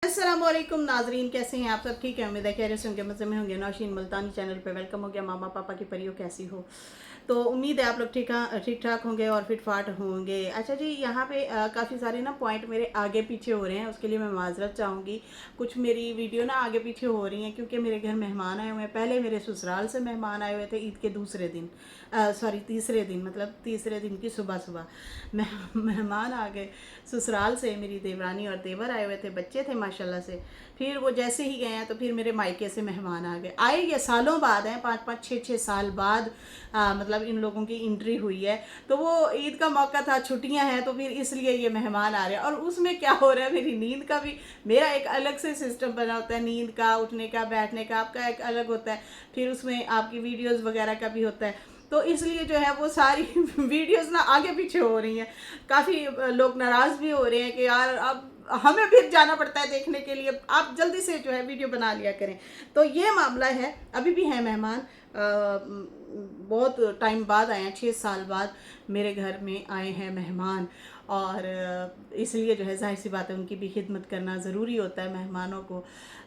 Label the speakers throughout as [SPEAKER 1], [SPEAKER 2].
[SPEAKER 1] अस्सलामुअलैकुम नाजरीन, कैसे हैं आप सब? ठीक है, उम्मीद है खैरियत से होंगे, मज़े में होंगे। नौशीन मुल्तानी चैनल पे वेलकम हो गया। मामा पापा की परियों कैसी हो? तो उम्मीद है आप लोग ठीक ठाक होंगे और फिट फाट होंगे। अच्छा जी, यहाँ पे काफ़ी सारे ना पॉइंट मेरे आगे पीछे हो रहे हैं, उसके लिए मैं माजरत चाहूँगी। कुछ मेरी वीडियो ना आगे पीछे हो रही हैं क्योंकि मेरे घर मेहमान आए हुए हैं। पहले मेरे ससुराल से मेहमान आए हुए थे ईद के दूसरे दिन, तीसरे दिन, मतलब तीसरे दिन की सुबह सुबह मेहमान आ गए ससुराल से। मेरी देवरानी और देवर आए हुए थे, बच्चे थे माशाल्लाह से। फिर वो जैसे ही गए हैं तो फिर मेरे मायके से मेहमान आ गए। आए ये सालों बाद हैं, 5-5 6-6 साल बाद मतलब इन लोगों की एंट्री हुई है। तो वो ईद का मौका था, छुट्टियां हैं, तो फिर इसलिए ये मेहमान आ रहे हैं। और उसमें क्या हो रहा है, मेरी नींद का भी मेरा एक अलग से सिस्टम बना होता है। नींद का, उठने का, बैठने का आपका एक अलग होता है। फिर उसमें आपकी वीडियोज़ वगैरह का भी होता है। तो इसलिए जो है वो सारी वीडियोस ना आगे पीछे हो रही हैं। काफ़ी लोग नाराज़ भी हो रहे हैं कि यार अब हमें भी जाना पड़ता है देखने के लिए, आप जल्दी से जो है वीडियो बना लिया करें। तो ये मामला है। अभी भी हैं मेहमान, बहुत टाइम बाद आए हैं, 6 साल बाद मेरे घर में आए हैं मेहमान। और इसलिए जो है जाहिर सी बात है उनकी भी खिदमत करना ज़रूरी होता है मेहमानों को।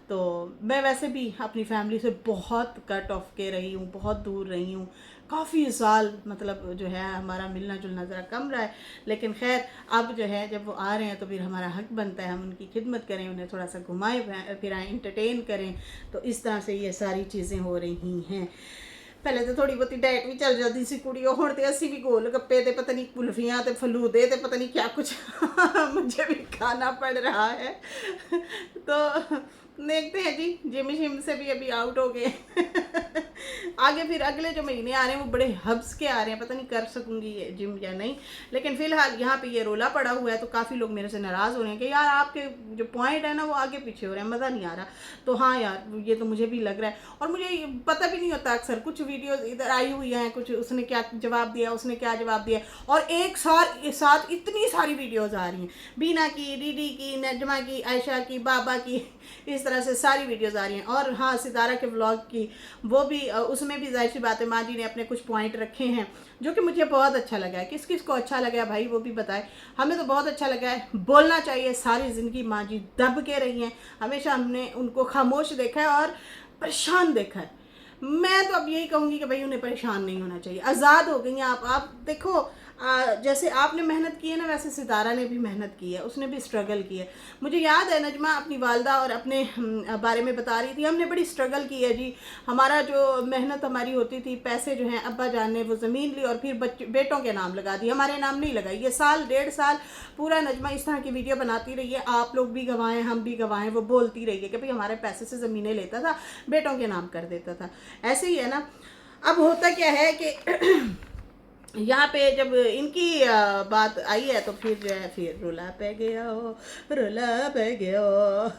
[SPEAKER 1] तो मैं वैसे भी अपनी फैमिली से बहुत कट ऑफ के रही हूँ, बहुत दूर रही हूँ काफ़ी साल। मतलब जो है हमारा मिलना जुलना ज़रा कम रहा है, लेकिन खैर अब जो है जब वो आ रहे हैं तो फिर हमारा हक बनता है हम उनकी खिदमत करें, उन्हें थोड़ा सा घुमाएं फिराएं, इंटरटेन करें। तो इस तरह से ये सारी चीज़ें हो रही हैं। पहले तो थोड़ी बहुत डाइट भी चल जाती सी कुड़ी, हुण ते असी भी गोल गप्पे ते पता नहीं कुल्फियाँ ते फलूदे ते पता नहीं क्या कुछ मुझे भी खाना पड़ रहा है। तो देखते हैं जी, जिम शिम से भी अभी आउट हो गए। आगे फिर अगले जो महीने आ रहे हैं वो बड़े हब्स के आ रहे हैं, पता नहीं कर सकूंगी ये जिम या नहीं। लेकिन फिलहाल यहाँ पे ये रोला पड़ा हुआ है, तो काफ़ी लोग मेरे से नाराज़ हो रहे हैं कि यार आपके जो पॉइंट है ना वो आगे पीछे हो रहे हैं, मज़ा नहीं आ रहा। तो हाँ यार, ये तो मुझे भी लग रहा है। और मुझे ये पता भी नहीं होता, अक्सर कुछ वीडियोस इधर आई हुई हैं, कुछ उसने क्या जवाब दिया, उसने क्या जवाब दिया, और एक साथ इतनी सारी वीडियोस आ रही हैं। बीना की, डीडी की, नजमा की, आयशा की, बाबा की, इस तरह से सारी वीडियोस आ रही हैं। और हाँ, सितारा के व्लॉग की, वो भी उसमें भी जाहिर सी बात है माँ जी ने अपने कुछ पॉइंट रखे हैं जो कि मुझे बहुत अच्छा लगा है। किस किस को अच्छा लगा है भाई वो भी बताए। हमें तो बहुत अच्छा लगा है, बोलना चाहिए। सारी ज़िंदगी माँ जी दब के रही हैं, हमेशा हमने उनको खामोश देखा है और परेशान देखा है। मैं तो अब यही कहूँगी कि भाई उन्हें परेशान नहीं होना चाहिए, आज़ाद हो गई हैं आप देखो। जैसे आपने मेहनत की है ना, वैसे सितारा ने भी मेहनत की है, उसने भी स्ट्रगल की है। मुझे याद है नजमा अपनी वालदा और अपने बारे में बता रही थी, हमने बड़ी स्ट्रगल की है जी। हमारा जो मेहनत हमारी होती थी, पैसे जो हैं अब्बा जान ने वो ज़मीन ली और फिर बेटों के नाम लगा दी, हमारे नाम नहीं लगाई। ये साल 1.5 साल पूरा नजमा इस तरह की वीडियो बनाती रही है, आप लोग भी गवाएं, हम भी गवाएं। वो बोलती रही है कि भाई हमारे पैसे से ज़मीनें लेता था, बेटों के नाम कर देता था। ऐसे ही है ना। अब होता क्या है कि यहाँ पे जब इनकी बात आई है तो फिर जो है फिर रुला पे गया हो, रुला पे गया हो।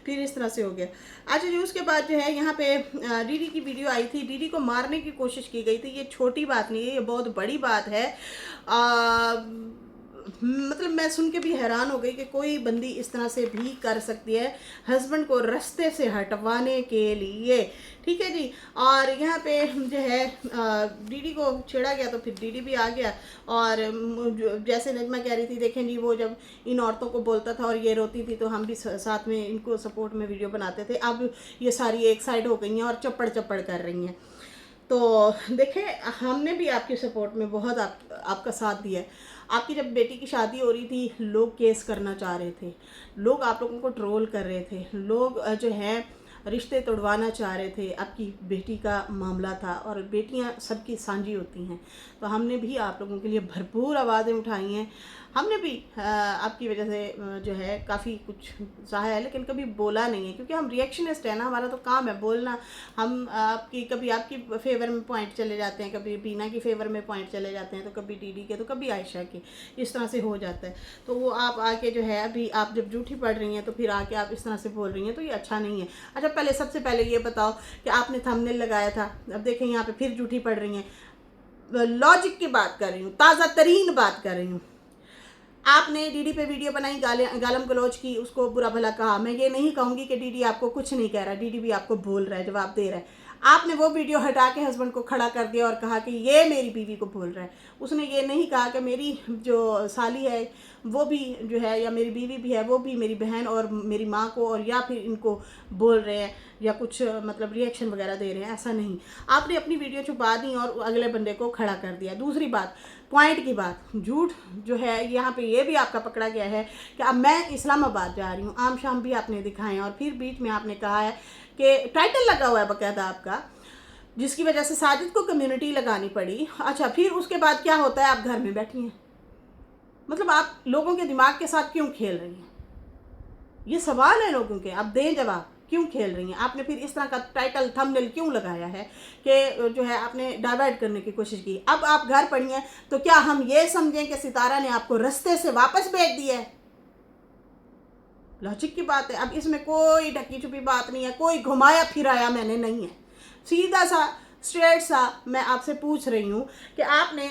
[SPEAKER 1] फिर इस तरह से हो गया। अच्छा जी, उसके बाद जो है यहाँ पे डीडी की वीडियो आई थी, डीडी को मारने की कोशिश की गई थी। ये छोटी बात नहीं है, ये बहुत बड़ी बात है। मतलब मैं सुन के भी हैरान हो गई कि कोई बंदी इस तरह से भी कर सकती है हस्बैंड को रास्ते से हटवाने के लिए। ठीक है जी। और यहाँ पे जो है डीडी को छेड़ा गया तो फिर डीडी भी आ गया। और जैसे नजमा कह रही थी, देखें जी, वो जब इन औरतों को बोलता था और ये रोती थी तो हम भी साथ में इनको सपोर्ट में वीडियो बनाते थे। अब ये सारी एक साइड हो गई हैं और चप्पड़ चप्पड़ कर रही हैं। तो देखें, हमने भी आपके सपोर्ट में बहुत आपका साथ दिया है। आपकी जब बेटी की शादी हो रही थी, लोग केस करना चाह रहे थे, लोग आप लोगों को ट्रोल कर रहे थे, लोग जो है रिश्ते तोड़वाना चाह रहे थे। आपकी बेटी का मामला था और बेटियां सबकी सांझी होती हैं, तो हमने भी आप लोगों के लिए भरपूर आवाज़ें उठाई हैं। हमने भी आपकी वजह से जो है काफ़ी कुछ सहा है, लेकिन कभी बोला नहीं है क्योंकि हम रिएक्शनिस्ट है ना, हमारा तो काम है बोलना। हम आपकी कभी आपकी फेवर में पॉइंट चले जाते हैं, कभी बीना की फेवर में पॉइंट चले जाते हैं, तो कभी डीडी के, तो कभी आयशा के, इस तरह से हो जाता है। तो वो आप आके जो है अभी आप जब झूठी पड़ रही हैं तो फिर आके आप इस तरह से बोल रही हैं, तो ये अच्छा नहीं है। अच्छा, पहले सबसे पहले ये बताओ कि आपने थंबनेल लगाया था, अब देखें यहाँ पे फिर झूठी पड़ रही हैं। लॉजिक की बात कर रही हूँ, ताज़ा तरीन बात कर रही हूँ। आपने डीडी पे वीडियो बनाई, गालम गलौज की, उसको बुरा भला कहा। मैं ये नहीं कहूँगी कि डीडी आपको कुछ नहीं कह रहा, डीडी भी आपको बोल रहा है, जवाब दे रहा है। आपने वो वीडियो हटा के हस्बैंड को खड़ा कर दिया और कहा कि ये मेरी बीवी को बोल रहा है। उसने ये नहीं कहा कि मेरी जो साली है वो भी जो है, या मेरी बीवी भी है, वो भी मेरी बहन और मेरी माँ को और या फिर इनको बोल रहे हैं या कुछ मतलब रिएक्शन वगैरह दे रहे हैं, ऐसा नहीं। आपने अपनी वीडियो छुपा दी और अगले बंदे को खड़ा कर दिया। दूसरी बात, पॉइंट की बात, झूठ जो है यहाँ पे ये भी आपका पकड़ा गया है कि अब मैं इस्लामाबाद जा रही हूँ, आम शाम भी आपने दिखाए हैं, और फिर बीच में आपने कहा है कि टाइटल लगा हुआ है बाकायदा आपका, जिसकी वजह से साजिद को कम्युनिटी लगानी पड़ी। अच्छा, फिर उसके बाद क्या होता है, आप घर में बैठी हैं। मतलब आप लोगों के दिमाग के साथ क्यों खेल रही हैं, ये सवाल है लोगों के, आप दें जवाब, क्यों खेल रही हैं। आपने फिर इस तरह का टाइटल थंबनेल क्यों लगाया है कि जो है आपने डाइवर्ट करने की कोशिश की। अब आप घर पड़ी हैं तो क्या हम ये समझें कि सितारा ने आपको रास्ते से वापस भेज दिया है? लॉजिक की बात है। अब इसमें कोई ढकी छुपी बात नहीं है, कोई घुमाया फिराया मैंने नहीं है, सीधा सा स्ट्रेट सा मैं आपसे पूछ रही हूँ कि आपने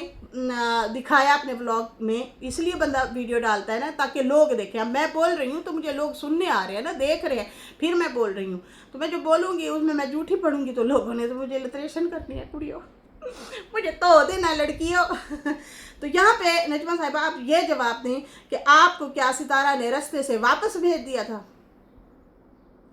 [SPEAKER 1] दिखाया अपने व्लॉग में, इसलिए बंदा वीडियो डालता है ना ताकि लोग देखें। अब मैं बोल रही हूँ तो मुझे लोग सुनने आ रहे हैं ना, देख रहे हैं, फिर मैं बोल रही हूँ, तो मैं जो बोलूँगी उसमें मैं झूठी पढ़ूँगी तो लोगों ने तो मुझे लिटरेशन करनी है, कुड़ियों मुझे तो देना लड़कियों तो यहाँ पे नजमा साहिबा आप ये जवाब दें कि आपको क्या सितारा ने रास्ते से वापस भेज दिया था?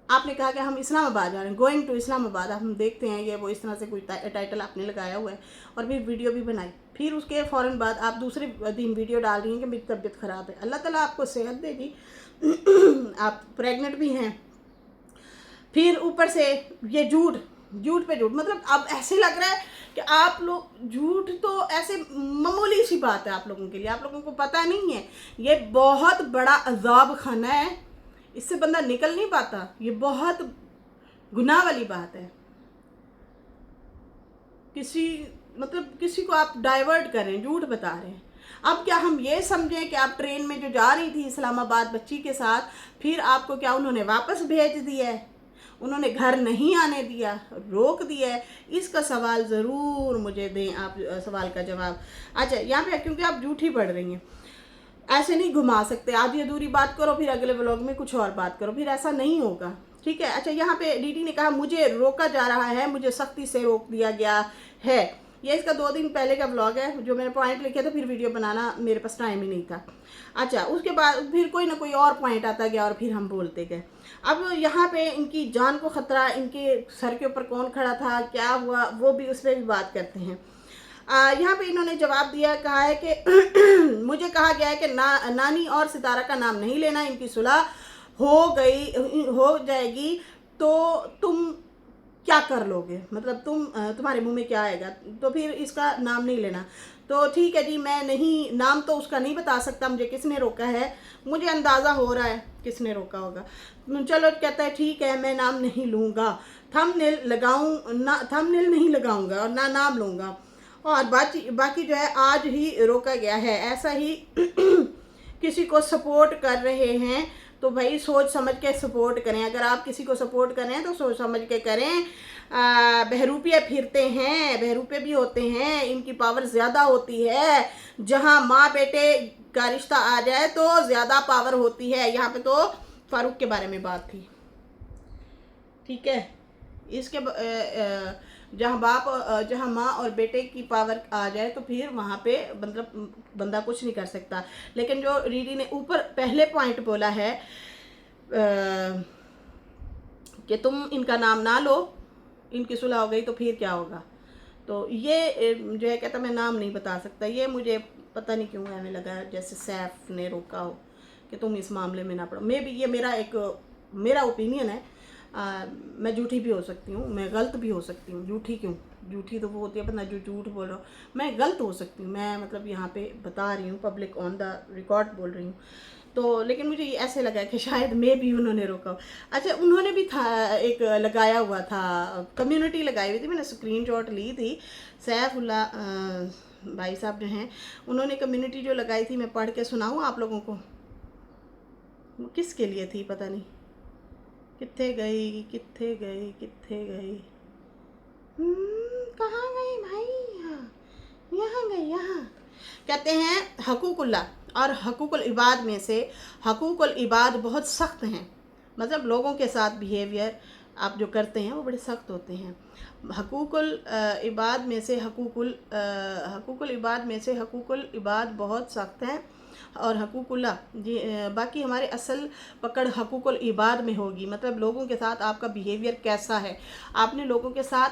[SPEAKER 1] आपने कहा कि हम इस्लामाबाद जा रहे हैं, गोइंग टू इस्लामाबाद। हम देखते हैं ये वो इस तरह से कोई टाइटल आपने लगाया हुआ है और फिर वीडियो भी बनाई। फिर उसके फ़ौरन बाद आप दूसरे दिन वीडियो डाल रही हैं कि मेरी तबीयत ख़राब है। अल्लाह ताला आपको सेहत देगी आप प्रेग्नेंट भी हैं, फिर ऊपर से ये झूठ पे झूठ। मतलब अब ऐसे लग रहा है कि आप लोग, झूठ तो ऐसे मामूली सी बात है आप लोगों के लिए, आप लोगों को पता नहीं है ये बहुत बड़ा अजाब खाना है, इससे बंदा निकल नहीं पाता, ये बहुत गुनाह वाली बात है। किसी को आप डाइवर्ट करें, झूठ बता रहे हैं। अब क्या हम ये समझें कि आप ट्रेन में जो जा रही थी इस्लामाबाद बच्ची के साथ, फिर आपको क्या उन्होंने वापस भेज दिया है, उन्होंने घर नहीं आने दिया, रोक दिया है? इसका सवाल ज़रूर मुझे दें आप, सवाल का जवाब। अच्छा, यहाँ पे क्योंकि आप झूठी पढ़ रही हैं, ऐसे नहीं घुमा सकते, आधी अधूरी बात करो फिर अगले व्लॉग में कुछ और बात करो, फिर ऐसा नहीं होगा, ठीक है। अच्छा, यहाँ पे डीडी ने कहा मुझे रोका जा रहा है, मुझे सख्ती से रोक दिया गया है। ये इसका 2 दिन पहले का व्लॉग है जो मैंने पॉइंट लिखे थे, फिर वीडियो बनाना मेरे पास टाइम ही नहीं था। अच्छा, उसके बाद फिर कोई ना कोई और पॉइंट आता गया और फिर हम बोलते गए। अब यहाँ पे इनकी जान को ख़तरा, इनके सर के ऊपर कौन खड़ा था, क्या हुआ, वो भी उस पर भी बात करते हैं। यहाँ पे इन्होंने जवाब दिया, कहा है कि मुझे कहा गया है कि नानी और सितारा का नाम नहीं लेना, इनकी सुलह हो जाएगी तो तुम क्या कर लोगे, मतलब तुम्हारे मुंह में क्या आएगा, तो फिर इसका नाम नहीं लेना। तो ठीक है जी, मैं नहीं, नाम तो उसका नहीं बता सकता, मुझे किसने रोका है, मुझे अंदाज़ा हो रहा है किसने रोका होगा। चलो, कहता है ठीक है मैं नाम नहीं लूँगा, थंबनेल नहीं लगाऊंगा और ना नाम लूँगा, और बाकी जो है आज ही रोका गया है। ऐसा ही किसी को सपोर्ट कर रहे हैं तो भाई सोच समझ के सपोर्ट करें। अगर आप किसी को सपोर्ट करें तो सोच समझ के करें। बहरूपिया फिरते हैं, बहरूपे भी होते हैं, इनकी पावर ज़्यादा होती है। जहां माँ बेटे का रिश्ता आ जाए तो ज़्यादा पावर होती है। यहाँ पे तो फारूक के बारे में बात थी, ठीक है। इसके जहाँ माँ और बेटे की पावर आ जाए तो फिर वहाँ पे मतलब बंदा कुछ नहीं कर सकता। लेकिन जो रीडी ने ऊपर पहले पॉइंट बोला है कि तुम इनका नाम ना लो, इनकी सुलह हो गई तो फिर क्या होगा, तो ये जो है कहता मैं नाम नहीं बता सकता। ये मुझे पता नहीं क्यों हमें लगा जैसे सैफ ने रोका हो कि तुम इस मामले में ना पड़ो। मे भी ये मेरा ओपिनियन है। मैं झूठी भी हो सकती हूँ, मैं गलत भी हो सकती हूँ। झूठी क्यों, झूठी तो वो होती है बंदा जो झूठ बोल रहा हो, मैं गलत हो सकती हूँ। मैं मतलब यहाँ पे बता रही हूँ, पब्लिक ऑन द रिकॉर्ड बोल रही हूँ। तो लेकिन मुझे ये ऐसे लगा कि शायद मैं भी उन्होंने रोका हो। अच्छा, उन्होंने भी था एक लगाया हुआ था, कम्युनिटी लगाई हुई थी, मैंने स्क्रीनशॉट ली थी। सैफुल्लाह भाई साहब जो हैं उन्होंने कम्युनिटी जो लगाई थी, मैं पढ़ के सुनाऊँ आप लोगों को। किसके लिए थी पता नहीं, कित्थे गई कहाँ गई भाई, यहाँ गई, यहाँ। कहते हैं हकूकुल्लाह और हकूकुल इबाद में से हकूकुल इबाद बहुत सख्त हैं। मतलब लोगों के साथ बिहेवियर आप जो करते हैं वो बड़े सख्त होते हैं। हकूकुल इबाद में से हकूकुल इबाद बहुत सख्त हैं। और हकूकुल्लाह जी। बाकी हमारे असल पकड़ हकूकुल इबाद में होगी, मतलब लोगों के साथ आपका बिहेवियर कैसा है, आपने लोगों के साथ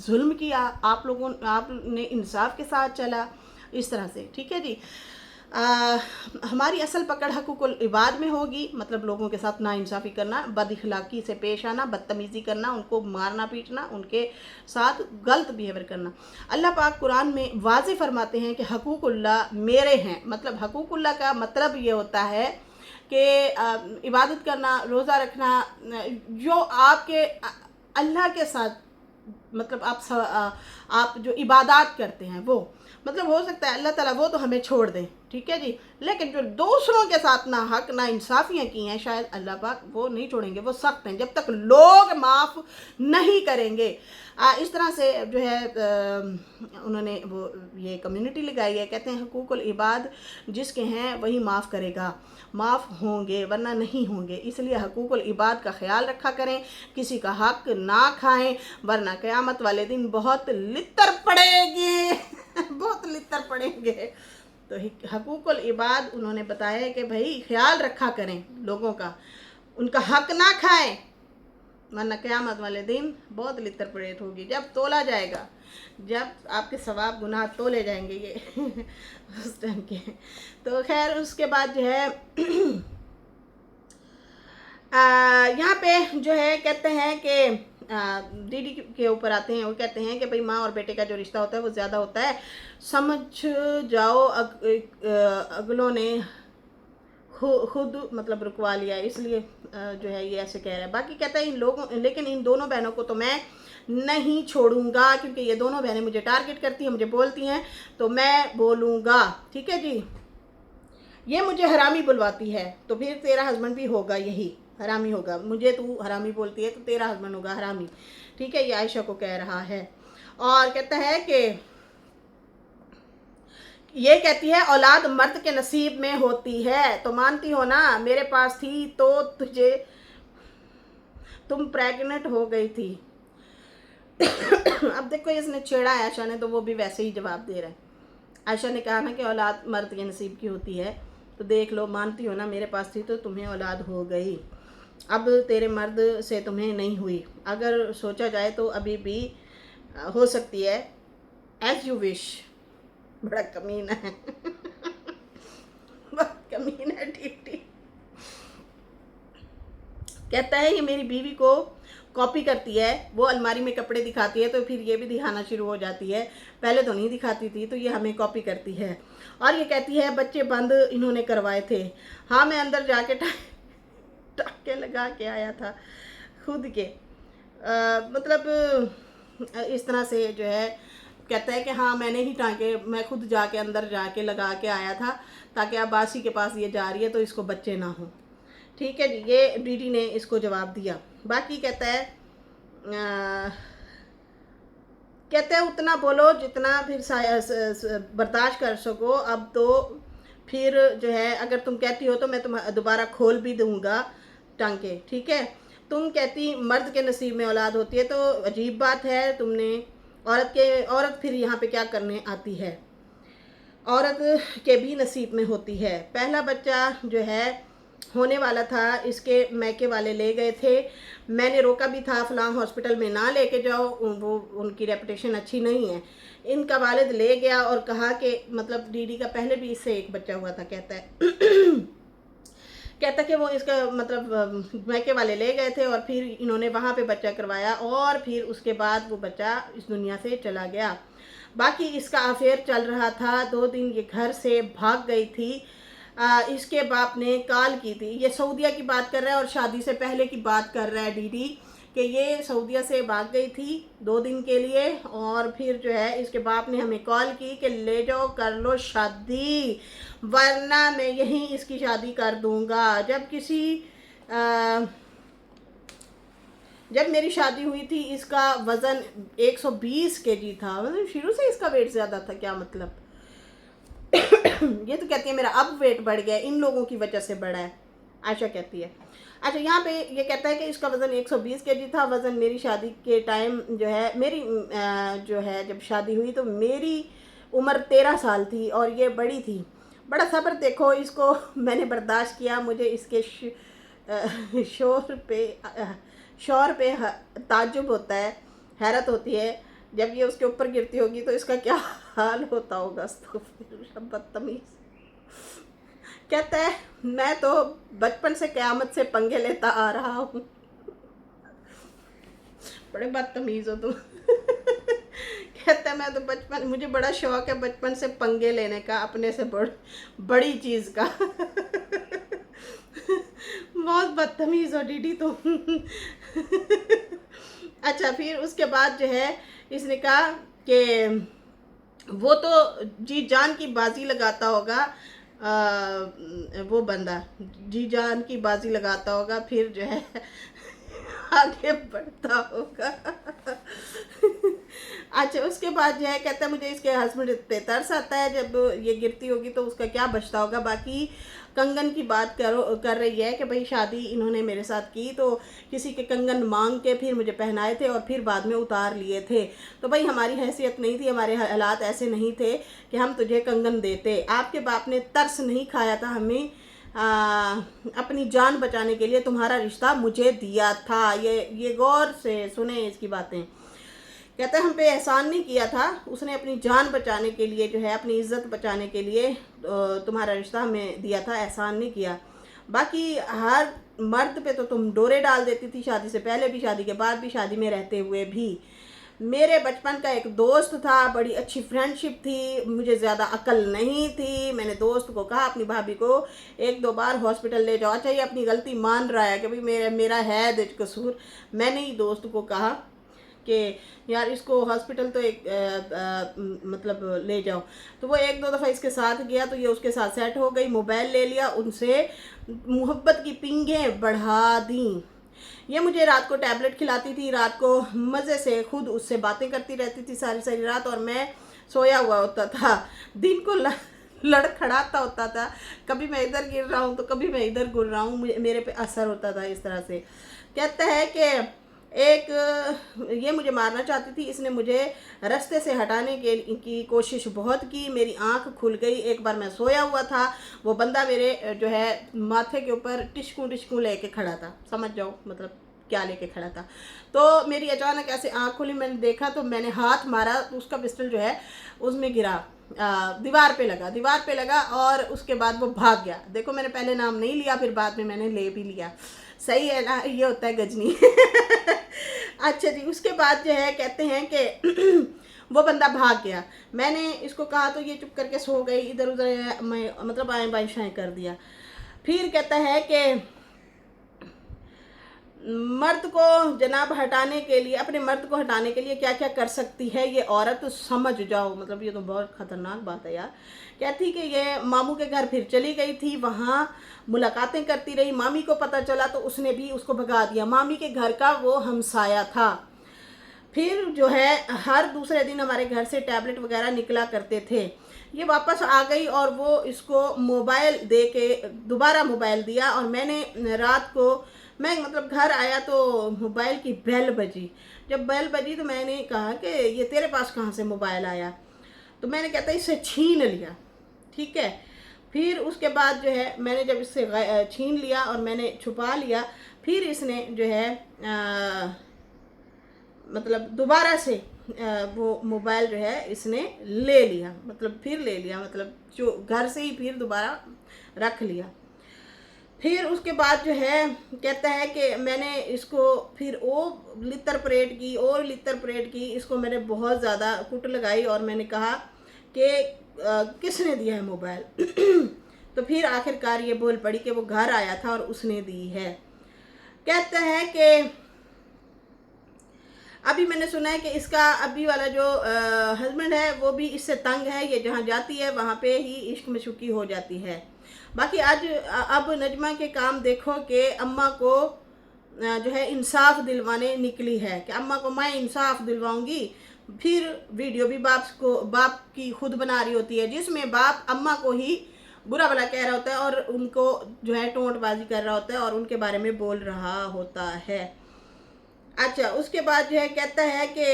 [SPEAKER 1] जुल्म किया, आपने इंसाफ के साथ चला, इस तरह से, ठीक है जी। हमारी असल पकड़ हकूकुल इबाद में होगी, मतलब लोगों के साथ नाइंसाफ़ी करना, बदअखलाकी से पेश आना, बदतमीज़ी करना, उनको मारना पीटना, उनके साथ गलत बिहेवियर करना। अल्लाह पाक कुरान में वाज़े फरमाते हैं कि हकूकुल्लाह मेरे हैं, मतलब हकूकुल्लाह का मतलब ये होता है कि इबादत करना, रोज़ा रखना, जो आपके अल्लाह के साथ, मतलब आप जो इबादत करते हैं वो, मतलब हो सकता है अल्लाह ताला वो तो हमें छोड़ दें, ठीक है जी, लेकिन जो दूसरों के साथ ना हक ना इंसाफियाँ की हैं, शायद अल्लाह पाक वो नहीं छोड़ेंगे, वो सख्त हैं जब तक लोग माफ़ नहीं करेंगे। इस तरह से जो है उन्होंने वो ये कम्युनिटी लगाई है, कहते हैं हकूकुल इबाद जिसके हैं वही माफ़ करेगा, माफ़ होंगे वरना नहीं होंगे, इसलिए हकूकुल इबाद का ख्याल रखा करें, किसी का हक ना खाएं वरना क़यामत वाले दिन बहुत लित्तर पड़ेगी बहुत लित्तर पड़ेंगे। तो हकूकुल इबाद उन्होंने बताया है कि भाई ख्याल रखा करें लोगों का, उनका हक ना खाएं वरना क़यामत वाले दिन बहुत लित्तर परेड होगी, जब तोला जाएगा, जब आपके सवाब गुनाह तोले जाएंगे ये उस टाइम के। तो खैर उसके बाद जो है यहाँ पे जो है कहते हैं कि दीदी के ऊपर आते हैं, वो कहते हैं कि भाई माँ और बेटे का जो रिश्ता होता है वो ज़्यादा होता है, समझ जाओ अगलों ने खुद मतलब रुकवा लिया, इसलिए जो है ये ऐसे कह रहा है। बाकी कहता है इन लोगों, लेकिन इन दोनों बहनों को तो मैं नहीं छोड़ूंगा, क्योंकि ये दोनों बहनें मुझे टारगेट करती हैं, मुझे बोलती हैं तो मैं बोलूँगा, ठीक है जी। ये मुझे हरामी बुलवाती है तो फिर तेरा हस्बैंड भी होगा यही हरामी होगा, मुझे तू हरामी बोलती है तो तेरा हस्बैंड होगा हरामी, ठीक है, ये आयशा को कह रहा है। और कहता है कि ये कहती है औलाद मर्द के नसीब में होती है, तो मानती हो ना, मेरे पास थी तो तुम प्रेग्नेंट हो गई थी अब देखो इसने छेड़ा है आयशा ने, तो वो भी वैसे ही जवाब दे रहा है। आयशा ने कहा ना कि औलाद मर्द के नसीब की होती है, तो देख लो, मानती हो ना, मेरे पास थी तो तुम्हें औलाद हो गई, अब तेरे मर्द से तुम्हें नहीं हुई, अगर सोचा जाए तो अभी भी हो सकती है, एज यू विश। बड़ा कमीना है बहुत कमीना है, ठीक ठीक। कहता है ये मेरी बीवी को कॉपी करती है, वो अलमारी में कपड़े दिखाती है तो फिर ये भी दिखाना शुरू हो जाती है, पहले तो नहीं दिखाती थी, तो ये हमें कॉपी करती है। और ये कहती है बच्चे बंद इन्होंने करवाए थे, हाँ मैं अंदर जाके टाके लगा के आया था खुद के, मतलब इस तरह से जो है कहता है कि हाँ मैंने ही टाँके, मैं खुद जाके अंदर जाके लगा के आया था, ताकि अब्बासी के पास ये जा रही है तो इसको बच्चे ना हो, ठीक है जी। ये डीडी ने इसको जवाब दिया। बाकी कहता है उतना बोलो जितना फिर बर्दाश्त कर सको, अब तो फिर जो है अगर तुम कहती हो तो मैं तुम दोबारा खोल भी दूंगा टांके, ठीक है। तुम कहती मर्द के नसीब में औलाद होती है, तो अजीब बात है, तुमने औरत फिर यहाँ पे क्या करने आती है, औरत के भी नसीब में होती है। पहला बच्चा जो है होने वाला था, इसके मैके वाले ले गए थे, मैंने रोका भी था फलां हॉस्पिटल में ना लेके जाओ, वो उनकी रेपुटेशन अच्छी नहीं है। इनका वालिद ले गया और कहा कि मतलब डीडी का पहले भी इससे एक बच्चा हुआ था, कहता है कहता कि वो इसका मतलब मैके वाले ले गए थे और फिर इन्होंने वहाँ पे बच्चा करवाया और फिर उसके बाद वो बच्चा इस दुनिया से चला गया। बाकी इसका अफेयर चल रहा था, 2 दिन ये घर से भाग गई थी। इसके बाप ने कॉल की थी, ये सऊदीया की बात कर रहा है और शादी से पहले की बात कर रहा है डीडी, कि ये सऊदीया से भाग गई थी 2 दिन के लिए और फिर जो है इसके बाप ने हमें कॉल की कि ले जाओ कर लो शादी, वरना मैं यहीं इसकी शादी कर दूंगा। जब मेरी शादी हुई थी इसका वज़न 120 केजी था, मतलब शुरू से इसका वेट ज़्यादा था, क्या मतलब ये तो कहती है मेरा अब वेट बढ़ गया, इन लोगों की वजह से बढ़ा है, आयशा कहती है। अच्छा यहाँ पे ये कहता है कि इसका वज़न 120 केजी था, वज़न मेरी शादी के टाइम जो है मेरी जो है जब शादी हुई तो मेरी उम्र 13 साल थी और ये बड़ी थी, बड़ा सब्र, देखो इसको मैंने बर्दाश्त किया। मुझे इसके शोर पे ताज्जुब होता है, हैरत होती है। जब ये उसके ऊपर गिरती होगी तो इसका क्या हाल होता होगा। तो फिर बदतमीज कहता है मैं तो बचपन से क़यामत से पंगे लेता आ रहा हूँ। बड़े बदतमीज हो तुम। कहता है मैं तो बचपन, मुझे बड़ा शौक है बचपन से पंगे लेने का, अपने से बड़ी चीज़ का। बहुत बदतमीज हो दीदी तुम। अच्छा, फिर उसके बाद जो है इसने कहा कि वो तो जी जान की बाजी लगाता होगा, वो बंदा जी जान की बाजी लगाता होगा, फिर जो है आगे बढ़ता होगा। अच्छा, उसके बाद जो है कहता है मुझे इसके हस्बैंड पे तरस आता है, जब ये गिरती होगी तो उसका क्या बचता होगा। बाकी कंगन की बात कर रही है कि भाई शादी इन्होंने मेरे साथ की तो किसी के कंगन मांग के फिर मुझे पहनाए थे और फिर बाद में उतार लिए थे। तो भाई हमारी हैसियत नहीं थी, हमारे हालात ऐसे नहीं थे कि हम तुझे कंगन देते। आपके बाप ने तरस नहीं खाया था हमें अपनी जान बचाने के लिए तुम्हारा रिश्ता मुझे दिया था। ये गौर से सुने इसकी बातें। कहता है हम पे एहसान नहीं किया था, उसने अपनी जान बचाने के लिए जो है, अपनी इज्जत बचाने के लिए तुम्हारा रिश्ता हमें दिया था, एहसान नहीं किया। बाकी हर मर्द पे तो तुम डोरे डाल देती थी, शादी से पहले भी, शादी के बाद भी, शादी में रहते हुए भी। मेरे बचपन का एक दोस्त था, बड़ी अच्छी फ्रेंडशिप थी, मुझे ज़्यादा अकल नहीं थी। मैंने दोस्त को कहा अपनी भाभी को 1-2 बार हॉस्पिटल ले जाओ। अच्छा, ये अपनी गलती मान रहा है कि भाई मेरा है कसूर। मैंने ही दोस्त को कहा कि यार इसको हॉस्पिटल तो मतलब ले जाओ। तो वो 1-2 दफ़ा इसके साथ गया तो ये उसके साथ सेट हो गई, मोबाइल ले लिया, उनसे मोहब्बत की पींगें बढ़ा दी। ये मुझे रात को टैबलेट खिलाती थी, रात को मज़े से खुद उससे बातें करती रहती थी सारी सारी रात, और मैं सोया हुआ होता था। दिन को लड़खड़ाता होता था, कभी मैं इधर गिर रहा हूँ तो कभी मैं इधर गिर रहा हूँ, मेरे पे असर होता था इस तरह से। कहता है कि ये मुझे मारना चाहती थी, इसने मुझे रास्ते से हटाने की कोशिश बहुत की, मेरी आंख खुल गई। एक बार मैं सोया हुआ था, वो बंदा मेरे जो है माथे के ऊपर टिश्कू लेके खड़ा था, समझ जाओ मतलब क्या लेके खड़ा था। तो मेरी अचानक ऐसे आंख खुली, मैंने देखा तो मैंने हाथ मारा तो उसका पिस्टल जो है उसमें गिरा, दीवार पे लगा और उसके बाद वो भाग गया। देखो मैंने पहले नाम नहीं लिया, फिर बाद में मैंने ले भी लिया। सही है ना, ये होता है गजनी। अच्छा जी, उसके बाद जो है कहते हैं कि वो बंदा भाग गया। मैंने इसको कहा तो ये चुप करके सो गई, इधर उधर मतलब आए बाएं शाएं कर दिया। फिर कहता है कि मर्द को जनाब हटाने के लिए, अपने मर्द को हटाने के लिए क्या क्या कर सकती है ये औरत, समझ जाओ। मतलब ये तो बहुत ख़तरनाक बात है यार। कहती कि ये मामू के घर फिर चली गई थी, वहाँ मुलाकातें करती रही, मामी को पता चला तो उसने भी उसको भगा दिया। मामी के घर का वो हमसाया था। फिर जो है हर दूसरे दिन हमारे घर से टैबलेट वगैरह निकला करते थे। ये वापस आ गई और वो इसको मोबाइल दे के दोबारा मोबाइल दिया, और मैंने रात को मैं मतलब घर आया तो मोबाइल की बेल बजी। जब बेल बजी तो मैंने कहा कि ये तेरे पास कहाँ से मोबाइल आया। तो मैंने कहता इससे छीन लिया, ठीक है। फिर उसके बाद जो है मैंने जब इससे छीन लिया और मैंने छुपा लिया, फिर इसने जो है मतलब दोबारा से वो मोबाइल जो है इसने ले लिया, मतलब फिर ले लिया, मतलब जो घर से ही फिर दोबारा रख लिया। फिर उसके बाद जो है कहता है कि मैंने इसको फिर लितर परेड की, इसको मैंने बहुत ज़्यादा कुट लगाई और मैंने कहा कि किसने दिया है मोबाइल। तो फिर आखिरकार ये बोल पड़ी कि वो घर आया था और उसने दी है। कहता है कि अभी मैंने सुना है कि इसका अभी वाला जो हस्बैंड है वो भी इससे तंग है, ये जहाँ जाती है वहाँ पे ही इश्क में शुकी हो जाती है। बाकी अब नजमा के काम देखो कि अम्मा को जो है इंसाफ दिलवाने निकली है कि अम्मा को मैं इंसाफ दिलवाऊंगी। फिर वीडियो भी बाप की खुद बना रही होती है, जिसमें बाप अम्मा को ही बुरा भला कह रहा होता है और उनको जो है टोंटबाजी कर रहा होता है और उनके बारे में बोल रहा होता है। अच्छा, उसके बाद जो है कहता है कि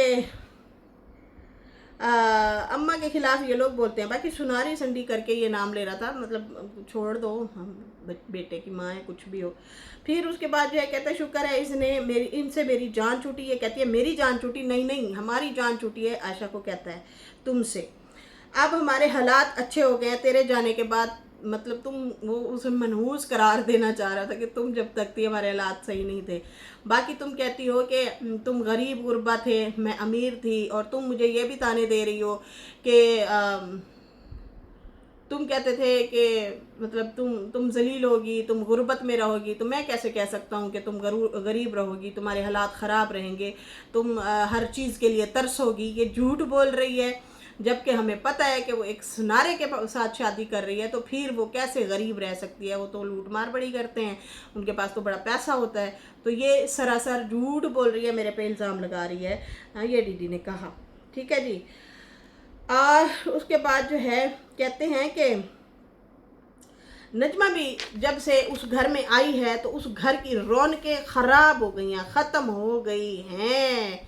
[SPEAKER 1] अम्मा के खिलाफ ये लोग बोलते हैं। बाकी सुनारी संडी करके ये नाम ले रहा था, मतलब छोड़ दो, हम बेटे की माँ है, कुछ भी हो। फिर उसके बाद जो है कहता है शुक्र है इसने इनसे मेरी जान छूटी। ये कहती है मेरी जान छूटी, नहीं नहीं हमारी जान छूटी है। आयशा को कहता है तुमसे। अब हमारे हालात अच्छे हो गए हैं तेरे जाने के बाद, मतलब तुम, वो उसे मनहूस करार देना चाह रहा था कि तुम जब तक थी हमारे हालात सही नहीं थे। बाकी तुम कहती हो कि तुम गरीब गुरबा थे, मैं अमीर थी, और तुम मुझे ये भी ताने दे रही हो कि तुम कहते थे कि मतलब तुम जलील होगी, तुम गुर्बत में रहोगी। तो मैं कैसे कह सकता हूँ कि तुम गरीब रहोगी, तुम्हारे हालात ख़राब रहेंगे, तुम हर चीज़ के लिए तरसोगी। ये झूठ बोल रही है, जबकि हमें पता है कि वो एक सुनारे के साथ शादी कर रही है, तो फिर वो कैसे गरीब रह सकती है। वो तो लूट मार बड़ी करते हैं, उनके पास तो बड़ा पैसा होता है। तो ये सरासर झूठ बोल रही है, मेरे पे इल्ज़ाम लगा रही है। ये दीदी ने कहा। ठीक है जी। और उसके बाद जो है कहते हैं कि नजमा भी जब से उस घर में आई है तो उस घर की रौनकें ख़राब हो गई हैं, ख़त्म हो गई हैं,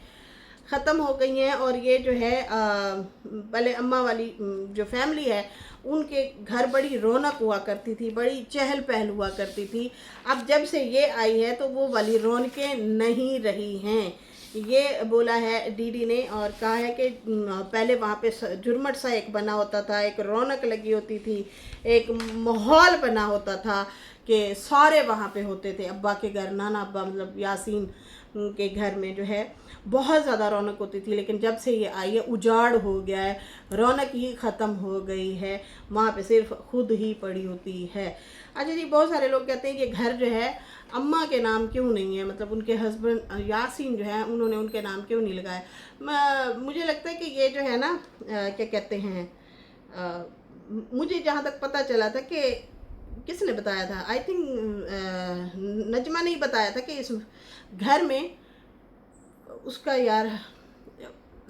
[SPEAKER 1] ख़त्म हो गई हैं। और ये जो है पहले अम्मा वाली जो फैमिली है उनके घर बड़ी रौनक हुआ करती थी, बड़ी चहल पहल हुआ करती थी। अब जब से ये आई है तो वो वाली रौनकें नहीं रही हैं। ये बोला है दीदी ने, और कहा है कि पहले वहाँ पे झुरमट सा एक बना होता था, एक रौनक लगी होती थी, एक माहौल बना होता था कि सारे वहाँ पे होते थे। अब्बा के घर, नाना अब्बा मतलब यासीन के घर में जो है बहुत ज़्यादा रौनक होती थी। लेकिन जब से ये आई है उजाड़ हो गया है, रौनक ही ख़त्म हो गई है, वहाँ पे सिर्फ खुद ही पड़ी होती है। अच्छा जी, बहुत सारे लोग कहते हैं कि घर जो है अम्मा के नाम क्यों नहीं है, मतलब उनके हस्बैंड यासीन जो है उन्होंने उनके नाम क्यों नहीं लगाया। मुझे लगता है कि ये जो है ना क्या कहते हैं, मुझे जहाँ तक पता चला था कि किसने बताया था, आई थिंक नजमा ने ही बताया था कि इस घर में उसका यार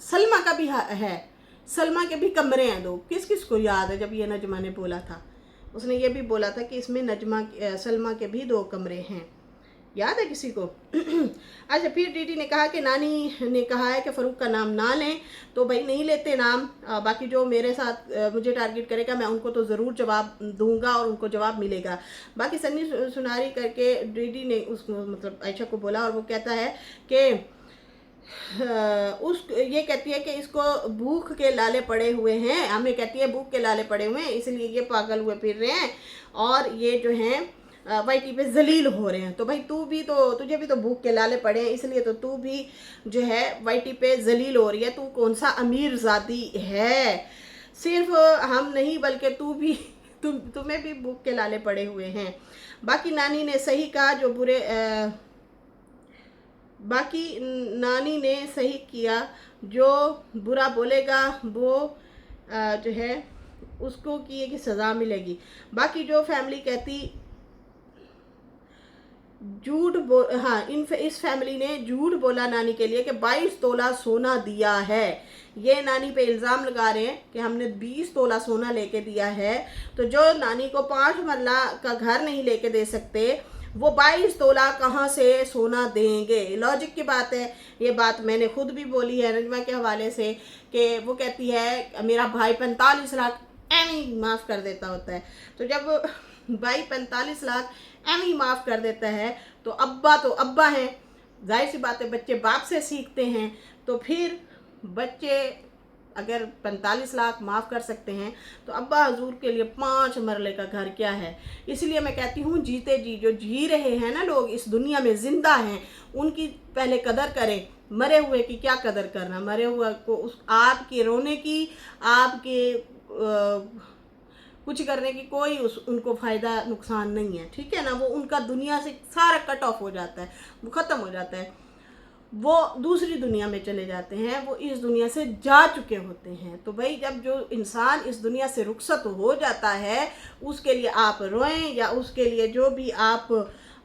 [SPEAKER 1] सलमा का भी है, सलमा के भी कमरे हैं दो। किस किस को याद है जब ये नजमा ने बोला था, उसने ये भी बोला था कि इसमें सलमा के भी 2 कमरे हैं। याद है किसी को? अच्छा, फिर दीदी ने कहा कि नानी ने कहा है कि फ़रूक का नाम ना लें, तो भाई नहीं लेते नाम। बाकी जो मेरे साथ मुझे टारगेट करेगा मैं उनको तो ज़रूर जवाब दूंगा और उनको जवाब मिलेगा। बाकी सन्नी सुनारी करके दीदी ने उसको मतलब आयशा को बोला, और वो कहता है कि ये कहती है कि इसको भूख के लाले पड़े हुए हैं, हमें कहती है भूख के लाले पड़े हुए हैं, इसलिए ये पागल हुए फिर रहे हैं और ये जो हैं वाईटी पे जलील हो रहे हैं। तो भाई तू भी तो, तुझे भी तो भूख के लाले पड़े हैं, इसलिए तो तू भी जो है वाईटी पे जलील हो रही है। तू कौन सा अमीर ज़ादी है, सिर्फ हम नहीं बल्कि तू भी तुम्हें भी भूख के लाले पड़े हुए हैं। बाकी नानी ने सही कहा, जो बाकी नानी ने सही किया, जो बुरा बोलेगा वो जो है उसको किए की सज़ा मिलेगी। बाकी जो फैमिली कहती हाँ, इस फैमिली ने झूठ बोला नानी के लिए कि 22 तोला सोना दिया है। ये नानी पे इल्ज़ाम लगा रहे हैं कि हमने 20 तोला सोना लेके दिया है। तो जो नानी को 5 मरला का घर नहीं लेके दे सकते, वो 22 तोला कहाँ से सोना देंगे? लॉजिक की बात है। ये बात मैंने खुद भी बोली है नजमा के हवाले से कि वो कहती है मेरा भाई 45 लाख एम ही माफ़ कर देता होता है। तो जब भाई 45 लाख एम ही माफ़ कर देता है तो अब्बा हैं, जाहिर सी बात है बच्चे बाप से सीखते हैं। तो फिर बच्चे अगर 45 लाख माफ़ कर सकते हैं तो अब्बा हजूर के लिए 5 मरले का घर क्या है। इसलिए मैं कहती हूँ जीते जी जो जी रहे हैं ना लोग, इस दुनिया में ज़िंदा हैं, उनकी पहले कदर करें। मरे हुए की क्या कदर करना, मरे हुए को उस आपके रोने की, आपके कुछ करने की कोई उनको फ़ायदा नुकसान नहीं है। ठीक है ना, वो उनका दुनिया से सारा कट ऑफ हो जाता है, वो ख़त्म हो जाता है, वो दूसरी दुनिया में चले जाते हैं, वो इस दुनिया से जा चुके होते हैं। तो भाई जब जो इंसान इस दुनिया से रुखसत हो जाता है उसके लिए आप रोएं या उसके लिए जो भी आप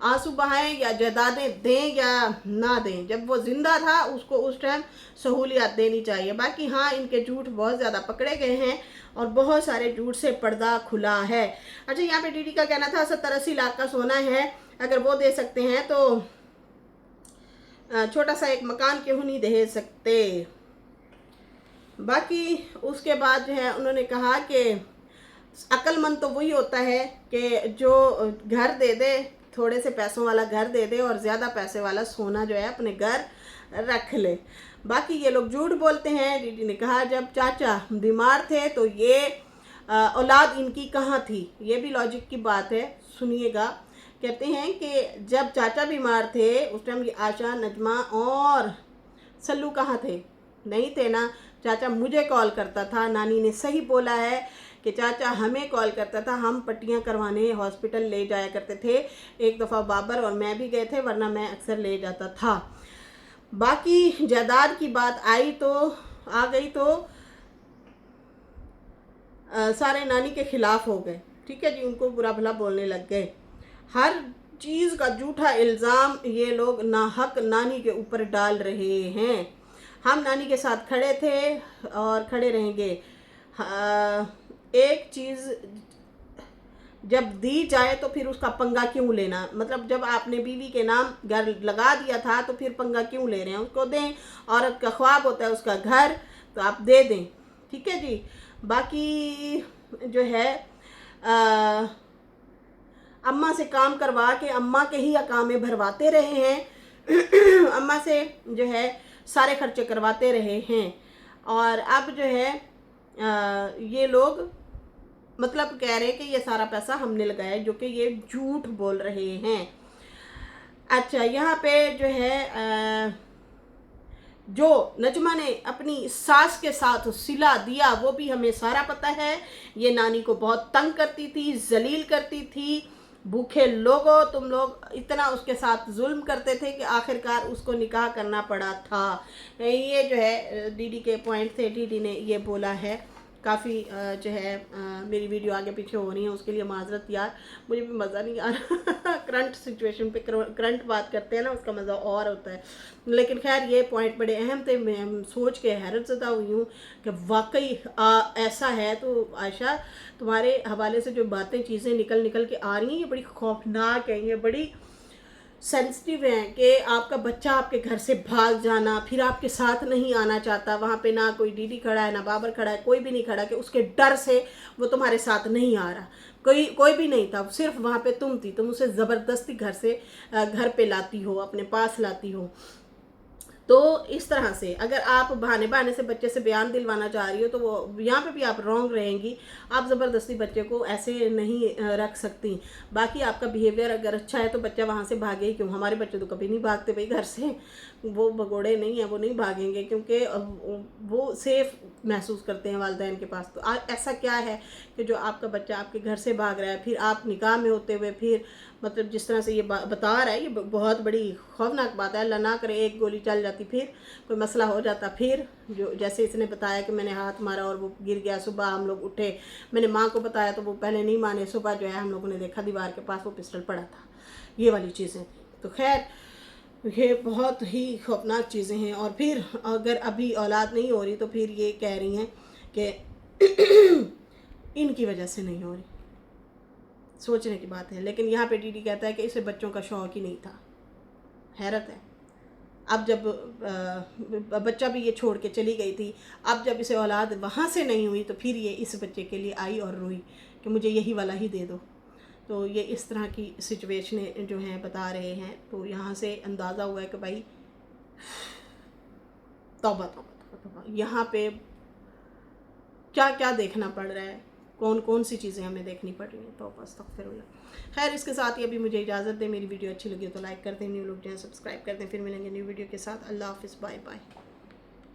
[SPEAKER 1] आंसू बहाएं या जायदादें दें या ना दें, जब वो ज़िंदा था उसको उस टाइम सहूलियत देनी चाहिए। बाकी हाँ, इनके झूठ बहुत ज़्यादा पकड़े गए हैं और बहुत सारे झूठ से पर्दा खुला है। अच्छा, यहाँ पे डीडी का कहना था 70-80 लाख का सोना है, अगर वो दे सकते हैं तो छोटा सा एक मकान क्यों नहीं दे सकते। बाकी उसके बाद जो है उन्होंने कहा कि अक्लमंद तो वही होता है कि जो घर दे दे, थोड़े से पैसों वाला घर दे दे और ज़्यादा पैसे वाला सोना जो है अपने घर रख ले। बाकी ये लोग झूठ बोलते हैं। दीदी ने कहा जब चाचा बीमार थे तो ये औलाद इनकी कहाँ थी। ये भी लॉजिक की बात है, सुनिएगा। कहते हैं कि जब चाचा बीमार थे उस टाइम ये आशा, नजमा और सल्लू कहाँ थे? नहीं थे ना। चाचा मुझे कॉल करता था, नानी ने सही बोला है कि चाचा हमें कॉल करता था, हम पट्टियाँ करवाने हॉस्पिटल ले जाया करते थे। एक दफ़ा बाबर और मैं भी गए थे, वरना मैं अक्सर ले जाता था। बाकी जायदाद की बात आई तो आ गई तो सारे नानी के खिलाफ हो गए। ठीक है जी, उनको बुरा भला बोलने लग गए। हर चीज़ का झूठा इल्ज़ाम ये लोग नाहक नानी के ऊपर डाल रहे हैं। हम नानी के साथ खड़े थे और खड़े रहेंगे। एक चीज़ जब दी जाए तो फिर उसका पंगा क्यों लेना? मतलब जब आपने बीवी के नाम घर लगा दिया था तो फिर पंगा क्यों ले रहे हैं? उसको दें। औरत का ख्वाब होता है उसका घर, तो आप दे दें। ठीक है जी। बाकी जो है अम्मा से काम करवा के अम्मा के ही अकामे भरवाते रहे हैं। अम्मा से जो है सारे खर्चे करवाते रहे हैं। और अब जो है ये लोग मतलब कह रहे हैं कि ये सारा पैसा हमने लगाया, जो कि ये झूठ बोल रहे हैं। अच्छा, यहाँ पे जो है जो नजमा ने अपनी सास के साथ सिला दिया वो भी हमें सारा पता है। ये नानी को बहुत तंग करती थी, जलील करती थी। भूखे लोगों, तुम लोग इतना उसके साथ जुल्म करते थे कि आखिरकार उसको निकाह करना पड़ा था। ये जो है दीदी के पॉइंट थे, दीदी ने ये बोला है। काफ़ी जो है मेरी वीडियो आगे पीछे हो रही है, उसके लिए माजरत यार, मुझे भी मज़ा नहीं आ रहा। करंट सिचुएशन पे करंट बात करते हैं ना, उसका मज़ा और होता है। लेकिन खैर ये पॉइंट बड़े अहम थे। मैं सोच के हैरत ज़दा हुई हूँ कि वाकई ऐसा है। तो आयशा, तुम्हारे हवाले से जो बातें चीज़ें निकल निकल के आ रही हैं, ये बड़ी खौफनाक है, ये बड़ी सेंसिटिव हैं कि आपका बच्चा आपके घर से भाग जाना, फिर आपके साथ नहीं आना चाहता। वहाँ पे ना कोई दीदी खड़ा है, ना बाबर खड़ा है, कोई भी नहीं खड़ा कि उसके डर से वो तुम्हारे साथ नहीं आ रहा। कोई भी नहीं था, सिर्फ वहाँ पे तुम थी। तुम उसे ज़बरदस्ती घर पे लाती हो, अपने पास लाती हो। तो इस तरह से अगर आप बहाने बहाने से बच्चे से बयान दिलवाना चाह रही हो तो वो यहाँ पे भी आप रॉन्ग रहेंगी। आप ज़बरदस्ती बच्चे को ऐसे नहीं रख सकती। बाकी आपका बिहेवियर अगर अच्छा है तो बच्चा वहाँ से भागे ही क्यों? हमारे बच्चे तो कभी नहीं भागते भाई घर से, वो भगोड़े नहीं हैं, वो नहीं भागेंगे क्योंकि वो सेफ़ महसूस करते हैं वालिदैन के पास। तो ऐसा क्या है कि जो आपका बच्चा आपके घर से भाग रहा है, फिर आप निकाह में होते हुए फिर मतलब जिस तरह से ये बता रहा है, ये बहुत बड़ी खौफनाक बात है। अल्लाह ना करे एक गोली चल जाती, फिर कोई मसला हो जाता, फिर जो जैसे इसने बताया कि मैंने हाथ मारा और वो गिर गया। सुबह हम लोग उठे, मैंने माँ को बताया तो वो पहले नहीं माने। सुबह जो है हम लोगों ने देखा दीवार के पास वो पिस्टल पड़ा था। ये वाली चीज़ें तो खैर ये बहुत ही खौफनाक चीज़ें हैं। और फिर अगर अभी औलाद नहीं हो रही तो फिर ये कह रही हैं कि इनकी वजह से नहीं हो रही। सोचने की बात है। लेकिन यहाँ पे डीडी कहता है कि इसे बच्चों का शौक़ ही नहीं था। हैरत है। अब जब बच्चा भी ये छोड़ के चली गई थी, अब जब इसे औलाद वहाँ से नहीं हुई तो फिर ये इस बच्चे के लिए आई और रोई कि मुझे यही वाला ही दे दो। तो ये इस तरह की सिचुएशनें जो हैं बता रहे हैं। तो यहाँ से अंदाज़ा हुआ है कि भाई तौबा तौबा तौबा, यहाँ पे क्या क्या देखना पड़ रहा है, कौन कौन सी चीज़ें हमें देखनी पड़ रही हैं। तो बस अस्तगफिरुल्लाह। खैर इसके साथ ही अभी मुझे इजाज़त दें। मेरी वीडियो अच्छी लगी तो लाइक कर दें, न्यू लोग जो है सब्सक्राइब कर दें। फिर मिलेंगे न्यू वीडियो के साथ। अल्लाह हाफिज़, बाय बाय।